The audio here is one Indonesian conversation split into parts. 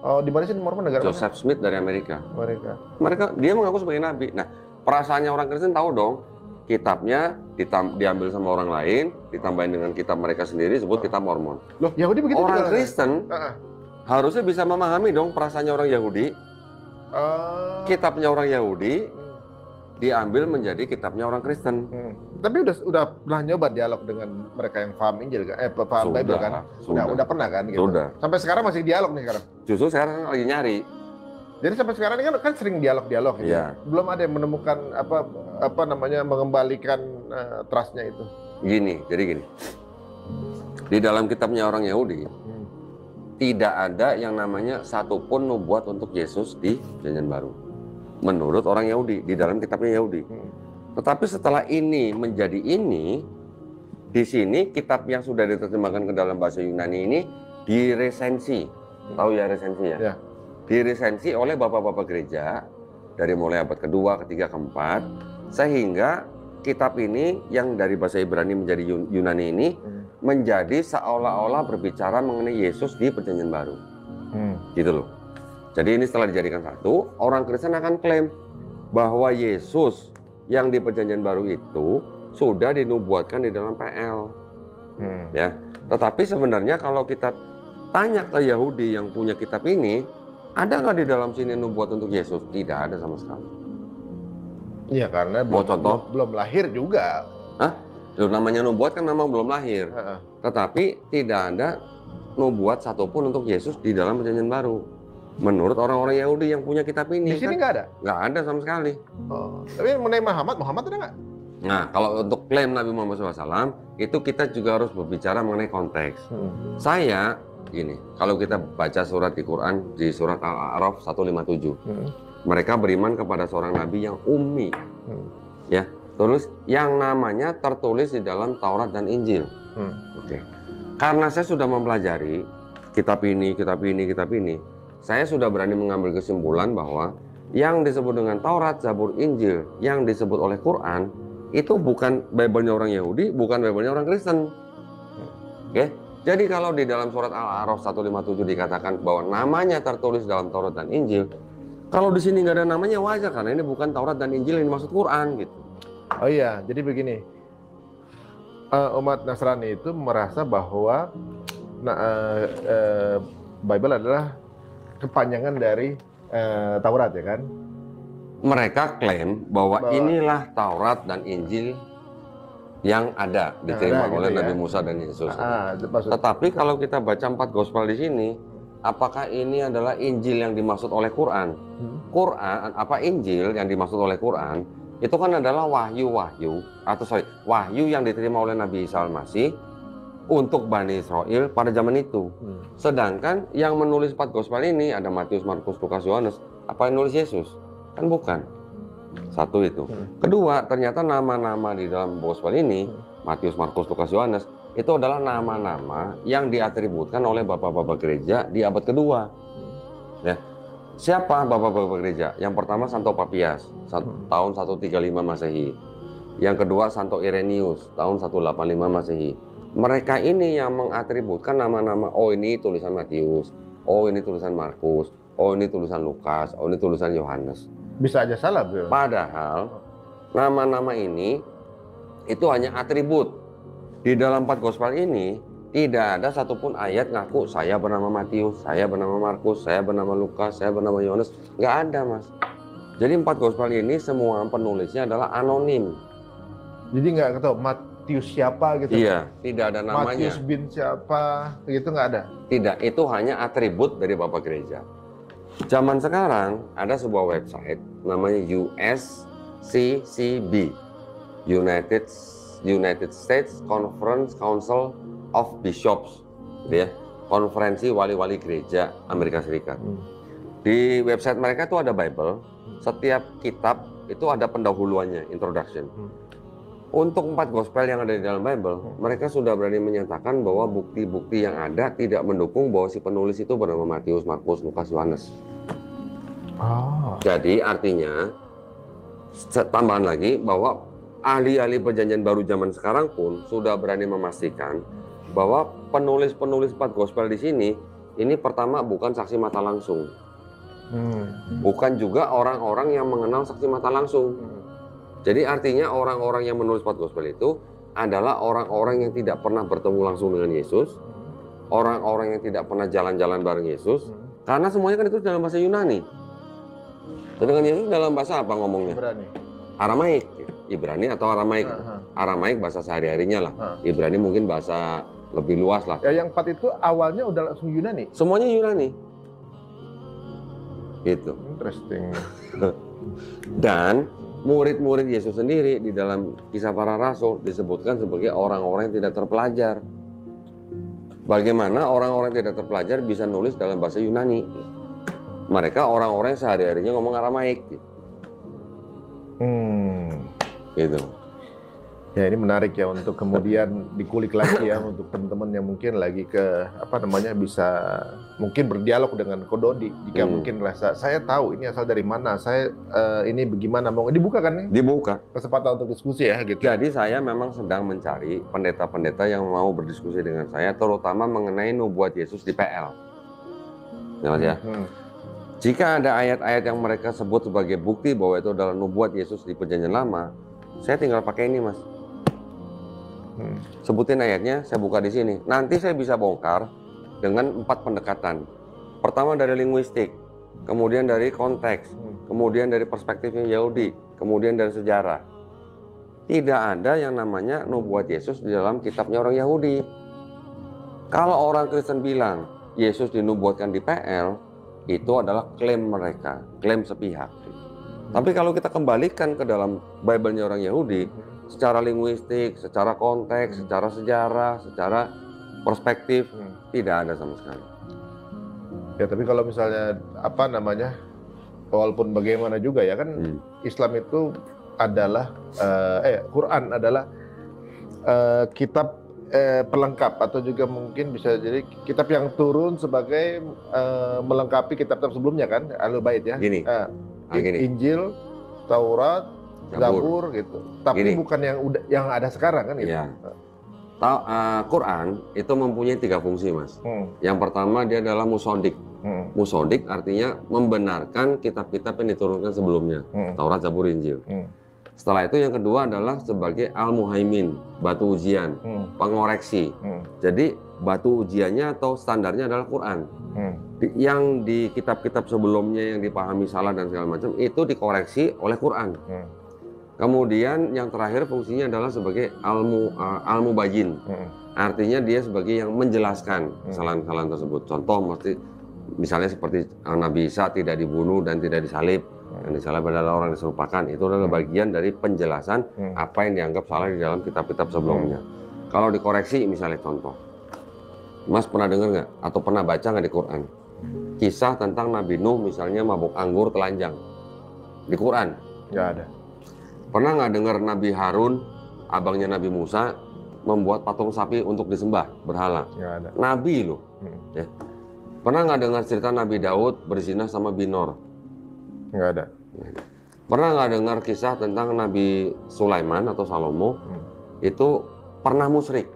Oh, di mana sih Mormon, negara mana? Joseph Smith dari Amerika. Mereka. Dia mengaku sebagai nabi. Nah, perasaannya orang Kristen tahu dong. Kitabnya diambil sama orang lain, ditambahin dengan kitab mereka sendiri, disebut kitab Mormon. Loh, Yahudi begitu Orang juga, Kristen harusnya bisa memahami dong perasaannya orang Yahudi. Kitabnya orang Yahudi diambil menjadi kitabnya orang Kristen. Tapi udah pernah nyoba dialog dengan mereka yang paham Injil kan? Paham Bible kan? Udah pernah kan gitu. Sudah. Sampai sekarang masih dialog nih sekarang. Justru sekarang lagi nyari. Jadi sampai sekarang ini kan sering dialog gitu. Iya. Belum ada yang menemukan apa namanya mengembalikan trustnya itu. Jadi gini. Di dalam kitabnya orang Yahudi tidak ada yang namanya satupun nubuat untuk Yesus di Perjanjian Baru. Menurut orang Yahudi, di dalam kitabnya Yahudi. Tetapi setelah ini menjadi ini, di sini kitab yang sudah diterjemahkan ke dalam bahasa Yunani ini diresensi. Tahu ya resensi ya? Ya. Diresensi oleh bapak-bapak gereja dari mulai abad kedua, ketiga, keempat, sehingga kitab ini yang dari bahasa Ibrani menjadi Yunani ini menjadi seolah-olah berbicara mengenai Yesus di Perjanjian Baru. Gitu loh. Jadi ini setelah dijadikan satu, orang Kristen akan klaim bahwa Yesus yang di Perjanjian Baru itu sudah dinubuatkan di dalam PL. Ya. Tetapi sebenarnya kalau kita tanya ke Yahudi yang punya kitab ini, ada nggak di dalam sini nubuat untuk Yesus? Tidak ada sama sekali. Iya, karena belum lahir juga. Hah? Loh, namanya nubuat kan memang belum lahir. Tetapi tidak ada nubuat satupun untuk Yesus di dalam Perjanjian Baru. Menurut orang-orang Yahudi yang punya kitab ini. Di sini nggak ada? Nggak ada sama sekali. Tapi mengenai Muhammad ada nggak? Nah, kalau untuk klaim Nabi Muhammad SAW, itu kita juga harus berbicara mengenai konteks. Saya gini, kalau kita baca surat di Quran di surat Al-A'raf 157, mereka beriman kepada seorang nabi yang ummi, ya, terus yang namanya tertulis di dalam Taurat dan Injil. Oke. Karena saya sudah mempelajari kitab ini, saya sudah berani mengambil kesimpulan bahwa yang disebut dengan Taurat, Zabur, Injil, yang disebut oleh Quran itu bukan Bible-nya orang Yahudi, bukan Bible-nya orang Kristen. Oke. Jadi kalau di dalam surat Al-A'raf 157 dikatakan bahwa namanya tertulis dalam Taurat dan Injil, kalau di sini nggak ada namanya wajar karena ini bukan Taurat dan Injil yang dimaksud Quran gitu. Oh iya, jadi begini, umat Nasrani itu merasa bahwa Bible adalah kepanjangan dari Taurat, ya kan? Mereka klaim bahwa inilah Taurat dan Injil yang ada diterima oleh Nabi Musa dan Yesus. Tetapi kalau kita baca 4 gospel di sini, apakah ini adalah Injil yang dimaksud oleh Quran? Injil yang dimaksud oleh Quran itu kan adalah wahyu yang diterima oleh Nabi Isa Al-Masih untuk Bani Israel pada zaman itu. Sedangkan yang menulis 4 gospel ini ada Matius, Markus, Lukas, Yohanes. Apa yang nulis Yesus? Kan bukan. Satu itu. Kedua, ternyata nama-nama di dalam gospel ini, Matius, Markus, Lukas, Yohanes, itu adalah nama-nama yang diatributkan oleh bapak-bapak gereja di abad kedua. Ya. Siapa bapak-bapak gereja? Yang pertama Santo Papias, tahun 135 Masehi. Yang kedua Santo Irenaeus, tahun 185 Masehi. Mereka ini yang mengatributkan nama-nama, oh ini tulisan Matius, oh ini tulisan Markus, oh ini tulisan Lukas, oh ini tulisan Yohanes. Bisa aja salah, bro. Padahal nama-nama ini itu hanya atribut. Di dalam 4 gospel ini tidak ada satupun ayat ngaku saya bernama Matius, saya bernama Markus, saya bernama Lukas, saya bernama Yohanes. Nggak ada, Mas. Jadi 4 gospel ini semua penulisnya adalah anonim. Jadi nggak tahu Matius siapa gitu? Iya, tidak ada namanya. Matius bin siapa gitu nggak ada? Tidak, itu hanya atribut dari Bapak Gereja. Zaman sekarang ada sebuah website namanya USCCB, United States Conference Council of Bishops, gitu ya, konferensi wali-wali gereja Amerika Serikat. Di website mereka itu ada Bible, setiap kitab itu ada pendahuluannya, introduction. Untuk 4 gospel yang ada di dalam Bible, mereka sudah berani menyatakan bahwa bukti-bukti yang ada tidak mendukung bahwa si penulis itu bernama Matius, Markus, Lukas, Yohanes. Jadi artinya, tambahan lagi bahwa ahli-ahli Perjanjian Baru zaman sekarang pun sudah berani memastikan bahwa penulis-penulis 4 gospel di sini ini pertama bukan saksi mata langsung. Bukan juga orang-orang yang mengenal saksi mata langsung. Jadi artinya orang-orang yang menulis 4 gospel itu adalah orang-orang yang tidak pernah bertemu langsung dengan Yesus, orang-orang yang tidak pernah jalan-jalan bareng Yesus, karena semuanya kan itu dalam bahasa Yunani. Sedangkan Yesus dalam bahasa apa ngomongnya? Ibrani. Aramaik, Ibrani atau Aramaik. Aramaik bahasa sehari-harinya lah. Ibrani mungkin bahasa lebih luas lah. Ya, yang 4 itu awalnya udah langsung Yunani. Semuanya Yunani. Gitu. Interesting. Dan murid-murid Yesus sendiri di dalam Kisah Para Rasul disebutkan sebagai orang-orang yang tidak terpelajar. Bagaimana orang-orang yang tidak terpelajar bisa nulis dalam bahasa Yunani? Mereka orang-orang yang sehari-harinya ngomong Aramaik. Gitu. Ya, ini menarik ya untuk kemudian dikulik lagi ya untuk teman-teman yang mungkin lagi bisa mungkin berdialog dengan Kododi jika mungkin rasa saya tahu ini asal dari mana, saya ini bagaimana, mau dibuka kan nih? Dibuka. Kesempatan untuk diskusi ya gitu. Jadi saya memang sedang mencari pendeta-pendeta yang mau berdiskusi dengan saya, terutama mengenai nubuat Yesus di PL. Ya, Mas ya. Jika ada ayat-ayat yang mereka sebut sebagai bukti bahwa itu adalah nubuat Yesus di Perjanjian Lama, saya tinggal pakai ini, Mas. Sebutin ayatnya, saya buka di sini. Nanti saya bisa bongkar dengan 4 pendekatan. Pertama dari linguistik, kemudian dari konteks, kemudian dari perspektifnya Yahudi, kemudian dari sejarah. Tidak ada yang namanya nubuat Yesus di dalam kitabnya orang Yahudi. Kalau orang Kristen bilang Yesus dinubuatkan di PL, itu adalah klaim mereka, klaim sepihak. Tapi kalau kita kembalikan ke dalam Bible-nya orang Yahudi, secara linguistik, secara konteks, secara sejarah, secara perspektif, tidak ada sama sekali. Ya, tapi kalau misalnya walaupun bagaimana juga ya kan, Islam itu adalah Quran adalah kitab pelengkap atau juga mungkin bisa jadi kitab yang turun sebagai melengkapi kitab-kitab sebelumnya kan, Ahlul Bait ya. Gini. Injil, Taurat, Zabur gitu. Tapi bukan yang ada sekarang kan gitu. Ya. Quran itu mempunyai 3 fungsi, Mas. Yang pertama dia adalah musodik. Musodik artinya membenarkan kitab-kitab yang diturunkan sebelumnya, Taurat, Zabur, Injil. Setelah itu yang kedua adalah sebagai al-muhaimin, batu ujian, pengoreksi. Jadi batu ujiannya atau standarnya adalah Quran. Yang di kitab-kitab sebelumnya yang dipahami salah dan segala macam itu dikoreksi oleh Quran. Kemudian yang terakhir fungsinya adalah sebagai al-mubayyin. Artinya dia sebagai yang menjelaskan kesalahan-kesalahan tersebut. Contoh misalnya seperti Nabi Isa tidak dibunuh dan tidak disalib. Yang disalib adalah orang yang diserupakan. Itu adalah bagian dari penjelasan apa yang dianggap salah di dalam kitab-kitab sebelumnya. Kalau dikoreksi misalnya contoh, Mas pernah dengar nggak atau pernah baca nggak di Quran kisah tentang Nabi Nuh misalnya mabuk anggur telanjang di Quran? Nggak ada. Pernah nggak dengar Nabi Harun, abangnya Nabi Musa, membuat patung sapi untuk disembah berhala? Nggak ada. Nabi loh. Ya. Pernah nggak dengar cerita Nabi Daud berzina sama Binor? Nggak ada. Pernah nggak dengar kisah tentang Nabi Sulaiman atau Salomo itu pernah musyrik?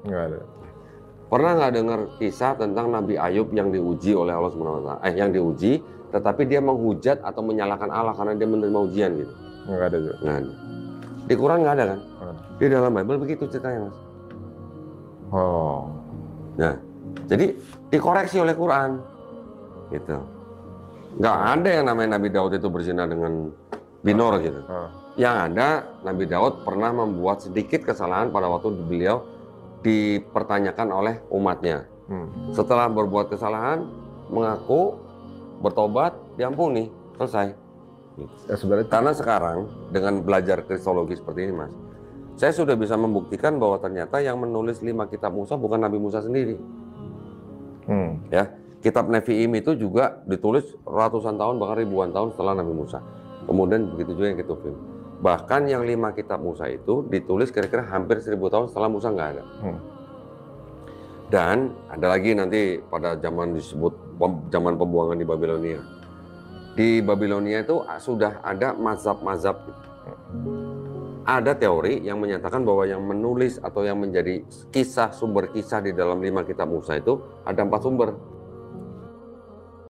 Nggak ada. Pernah nggak dengar kisah tentang Nabi Ayub yang diuji oleh Allah SWT? Yang diuji, tetapi dia menghujat atau menyalahkan Allah karena dia menerima ujian gitu? Nggak ada juga. Nggak ada. Di Quran nggak ada kan? Di dalam Bible begitu ceritanya, Mas. Nah, jadi dikoreksi oleh Quran, gitu. Nggak ada yang namanya Nabi Daud itu berzina dengan Binor gitu. Yang ada Nabi Daud pernah membuat sedikit kesalahan pada waktu beliau dipertanyakan oleh umatnya. Setelah berbuat kesalahan, mengaku, bertobat, diampuni, selesai. Ya, sebenarnya Karena sekarang dengan belajar kristologi seperti ini, Mas, saya sudah bisa membuktikan bahwa ternyata yang menulis 5 kitab Musa bukan Nabi Musa sendiri. Ya, kitab Nevi'im itu juga ditulis ratusan tahun bahkan ribuan tahun setelah Nabi Musa. Kemudian begitu juga yang Ketuvim. Bahkan yang 5 kitab Musa itu ditulis kira-kira hampir 1000 tahun setelah Musa nggak ada. Dan ada lagi nanti pada zaman disebut zaman pembuangan di Babilonia. Di Babilonia itu sudah ada mazhab-mazhab. Ada teori yang menyatakan bahwa yang menulis atau yang menjadi kisah, sumber kisah di dalam 5 kitab Musa itu ada 4 sumber.